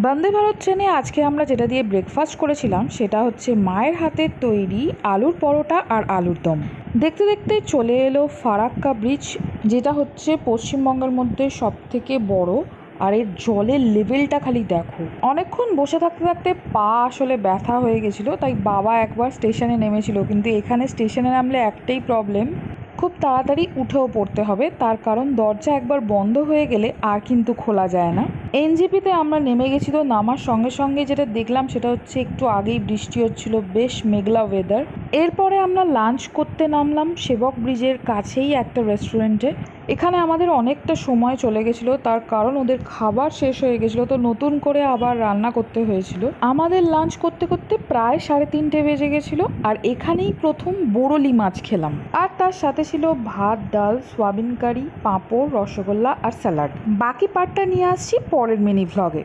বন্দে ভারত ট্রেনে আজকে আমরা যেটা দিয়ে ব্রেকফাস্ট করেছিলাম সেটা হচ্ছে মায়ের হাতের তৈরি আলুর পরোটা আর আলুর দম। দেখতে দেখতে চলে এলো ফারাক্কা ব্রিজ, যেটা হচ্ছে পশ্চিমবঙ্গের মধ্যে সবথেকে বড়। আর এর জলের লেভেলটা খালি দেখো। অনেকক্ষণ বসে থাকতে থাকতে পা আসলে ব্যথা হয়ে গেছিলো, তাই বাবা একবার স্টেশনে নেমেছিল। কিন্তু এখানে স্টেশনে নামলে একটাই প্রবলেম, খুব তাড়াতাড়ি উঠেও পড়তে হবে, তার কারণ দরজা একবার বন্ধ হয়ে গেলে আর কিন্তু খোলা যায় না। এনজেপিতে আমরা নেমে গেছি, তো নামার সঙ্গে সঙ্গে যেটা দেখলাম সেটা হচ্ছে একটু আগেই বৃষ্টি হচ্ছিল, বেশ মেঘলা ওয়েদার। এরপরে আমরা লাঞ্চ করতে নামলাম সেবক ব্রিজের কাছেই একটা রেস্টুরেন্টে। এখানে আমাদের অনেকটা সময় চলে গেছিলো, তার কারণ ওদের খাবার শেষ হয়ে গেছিলো, তো নতুন করে আবার রান্না করতে হয়েছিল। আমাদের লাঞ্চ করতে করতে প্রায় 3:30 বেজে গেছিলো। আর এখানেই প্রথম বরলি মাছ খেলাম, আর তার সাথে ছিল ভাত, ডাল, সোয়াবিন কারি, পাঁপড়, রসগোল্লা আর স্যালাড। বাকি পার্টটা নিয়ে আসছি পরের মিনি ভ্লগে।